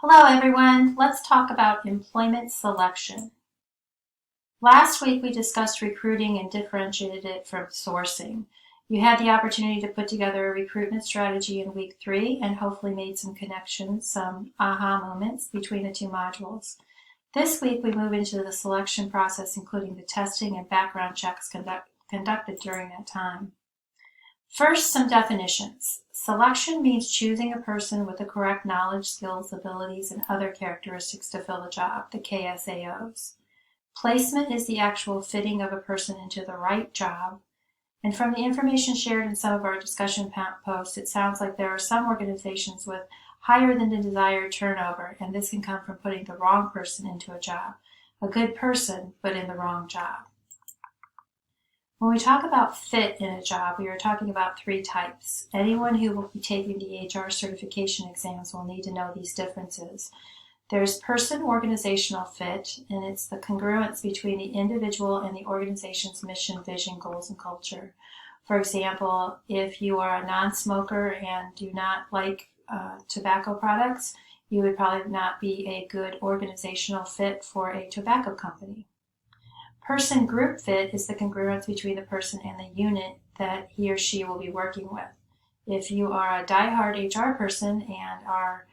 Hello everyone, let's talk about employment selection. Last week we discussed recruiting and differentiated it from sourcing. You had the opportunity to put together a recruitment strategy in week 3 and hopefully made some connections, some aha moments between the two modules. This week we move into the selection process, including the testing and background checks conducted during that time. First, some definitions. Selection means choosing a person with the correct knowledge, skills, abilities, and other characteristics to fill the job, the KSAOs. Placement is the actual fitting of a person into the right job. And from the information shared in some of our discussion posts, it sounds like there are some organizations with higher than the desired turnover, and this can come from putting the wrong person into a job. A good person, but in the wrong job. When we talk about fit in a job, we are talking about 3 types. Anyone who will be taking the HR certification exams will need to know these differences. There's person-organizational fit, and it's the congruence between the individual and the organization's mission, vision, goals, and culture. For example, if you are a non-smoker and do not like tobacco products, you would probably not be a good organizational fit for a tobacco company. Person-group fit is the congruence between the person and the unit that he or she will be working with. If you are a die-hard HR person and are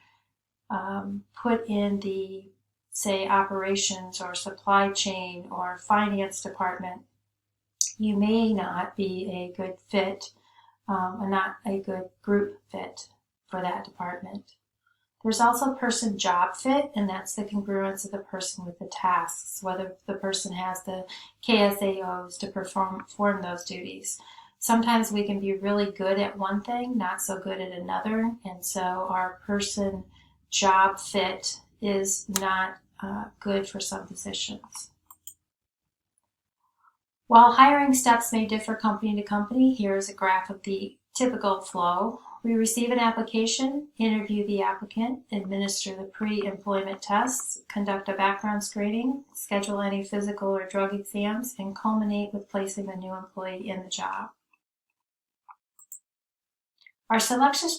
put in the, say, operations or supply chain or finance department, you may not be a good fit, not a good group fit for that department. There's also person-job fit, and that's the congruence of the person with the tasks, whether the person has the KSAOs to perform those duties. Sometimes we can be really good at one thing, not so good at another, and so our person-job fit is not good for some positions. While hiring steps may differ company to company, here's a graph of the typical flow. We receive an application, interview the applicant, administer the pre-employment tests, conduct a background screening, schedule any physical or drug exams, and culminate with placing the new employee in the job. Our selection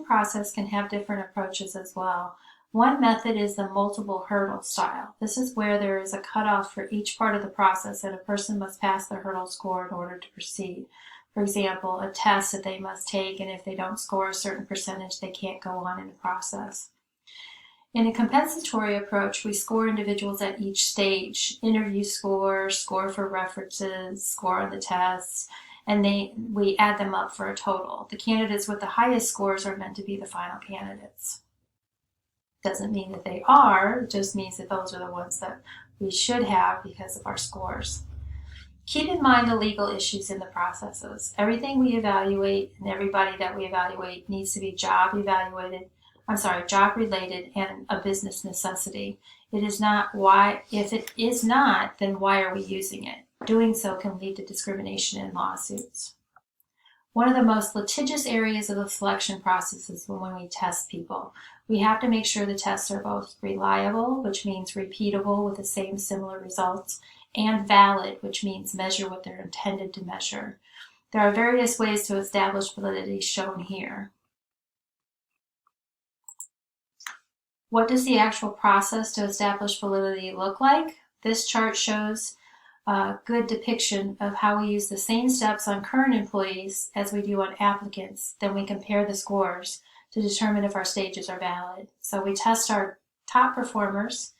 process can have different approaches as well. One method is the multiple hurdle style. This is where there is a cutoff for each part of the process and a person must pass the hurdle score in order to proceed. For example, a test that they must take, and if they don't score a certain percentage, they can't go on in the process. In a compensatory approach, we score individuals at each stage: interview score, score for references, score on the tests, and we add them up for a total. The candidates with the highest scores are meant to be the final candidates. Doesn't mean that they are, it just means that those are the ones that we should have because of our scores. Keep in mind the legal issues in the processes. Everything we evaluate and everybody that we evaluate needs to be job related and a business necessity. It is not why, if it is not, then why are we using it? Doing so can lead to discrimination and lawsuits. One of the most litigious areas of the selection process is when we test people. We have to make sure the tests are both reliable, which means repeatable with the same similar results, and valid, which means measure what they're intended to measure. There are various ways to establish validity shown here. What does the actual process to establish validity look like? This chart shows a good depiction of how we use the same steps on current employees as we do on applicants. Then we compare the scores to determine if our stages are valid. So we test our top performers,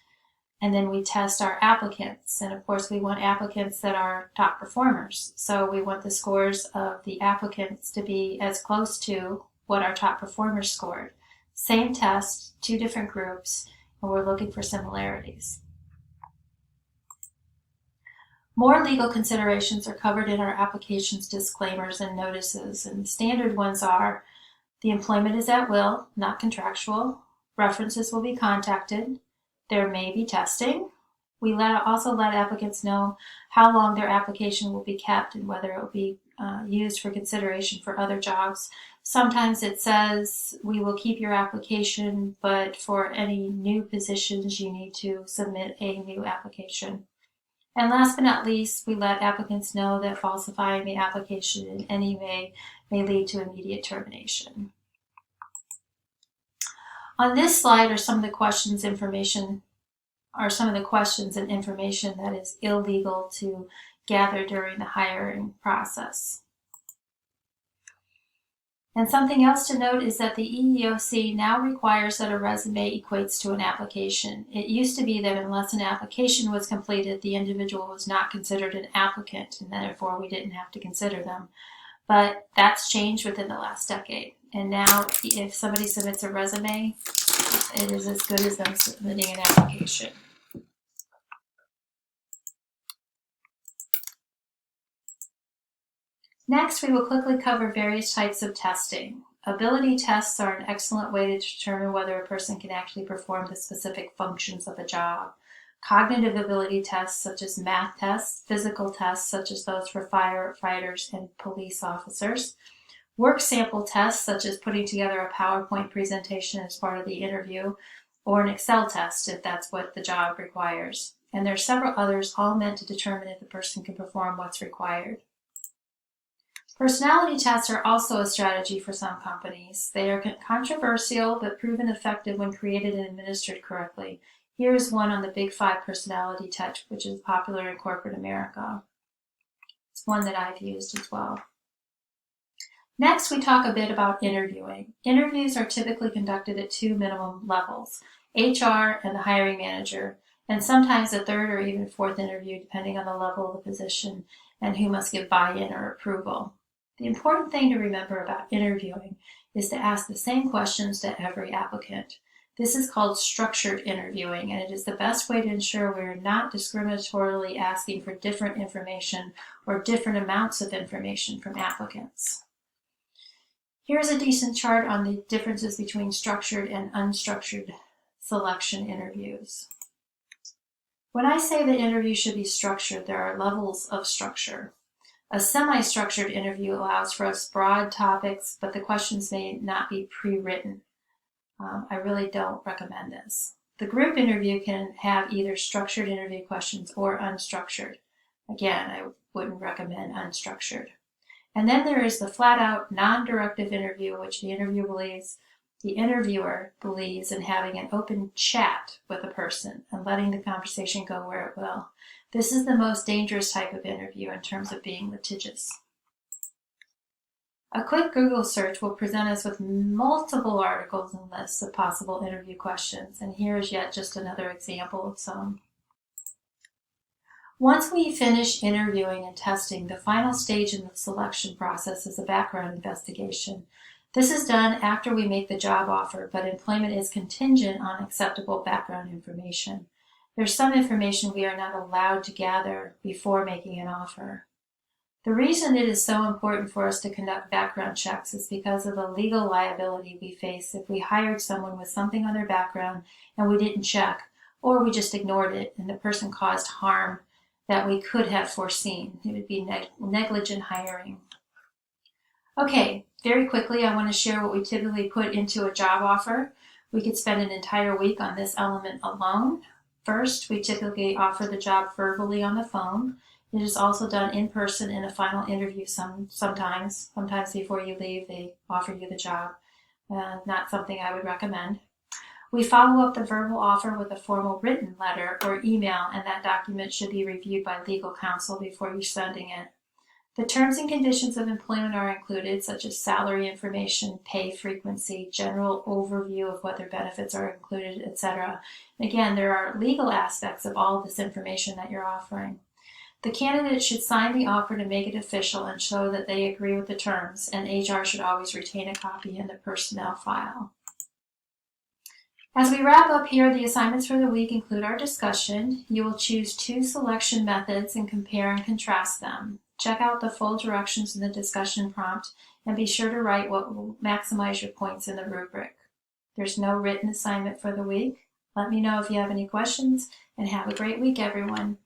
and then we test our applicants. And of course, we want applicants that are top performers. So we want the scores of the applicants to be as close to what our top performers scored. Same test, 2 different groups, and we're looking for similarities. More legal considerations are covered in our application's disclaimers and notices, and the standard ones are: the employment is at will, not contractual. References will be contacted. There may be testing. We also let applicants know how long their application will be kept and whether it will be used for consideration for other jobs. Sometimes it says we will keep your application, but for any new positions you need to submit a new application. And last but not least, we let applicants know that falsifying the application in any way may lead to immediate termination. On this slide are some of the questions and information that is illegal to gather during the hiring process. And something else to note is that the EEOC now requires that a resume equates to an application. It used to be that unless an application was completed, the individual was not considered an applicant, and therefore we didn't have to consider them. But that's changed within the last decade. And now if somebody submits a resume, it is as good as them submitting an application. Next, we will quickly cover various types of testing. Ability tests are an excellent way to determine whether a person can actually perform the specific functions of a job. Cognitive ability tests such as math tests, physical tests such as those for firefighters and police officers, work sample tests such as putting together a PowerPoint presentation as part of the interview, or an Excel test if that's what the job requires. And there are several others, all meant to determine if the person can perform what's required. Personality tests are also a strategy for some companies. They are controversial but proven effective when created and administered correctly. Here is one on the Big 5 personality test, which is popular in corporate America. It's one that I've used as well. Next, we talk a bit about interviewing. Interviews are typically conducted at 2 minimum levels, HR and the hiring manager, and sometimes a 3rd or even 4th interview depending on the level of the position and who must give buy-in or approval. The important thing to remember about interviewing is to ask the same questions to every applicant. This is called structured interviewing, and it is the best way to ensure we are not discriminatorily asking for different information or different amounts of information from applicants. Here's a decent chart on the differences between structured and unstructured selection interviews. When I say the interview should be structured, there are levels of structure. A semi-structured interview allows for broad topics, but the questions may not be pre-written. I really don't recommend this. The group interview can have either structured interview questions or unstructured. Again, I wouldn't recommend unstructured. And then there is the flat-out, non-directive interview, which the interviewer believes in having an open chat with a person and letting the conversation go where it will. This is the most dangerous type of interview in terms of being litigious. A quick Google search will present us with multiple articles and lists of possible interview questions, and here is yet just another example of some. Once we finish interviewing and testing, the final stage in the selection process is a background investigation. This is done after we make the job offer, but employment is contingent on acceptable background information. There's some information we are not allowed to gather before making an offer. The reason it is so important for us to conduct background checks is because of the legal liability we face if we hired someone with something on their background and we didn't check, or we just ignored it and the person caused harm that we could have foreseen. It would be negligent hiring. Okay, very quickly, I want to share what we typically put into a job offer. We could spend an entire week on this element alone. First, we typically offer the job verbally on the phone. It is also done in person in a final interview sometimes. Sometimes before you leave, they offer you the job. Not something I would recommend. We follow up the verbal offer with a formal written letter or email, and that document should be reviewed by legal counsel before you're sending it. The terms and conditions of employment are included, such as salary information, pay frequency, general overview of whether benefits are included, etc. Again, there are legal aspects of all of this information that you're offering. The candidate should sign the offer to make it official and show that they agree with the terms, and HR should always retain a copy in the personnel file. As we wrap up here, the assignments for the week include our discussion. You will choose 2 selection methods and compare and contrast them. Check out the full directions in the discussion prompt and be sure to write what will maximize your points in the rubric. There's no written assignment for the week. Let me know if you have any questions, and have a great week, everyone.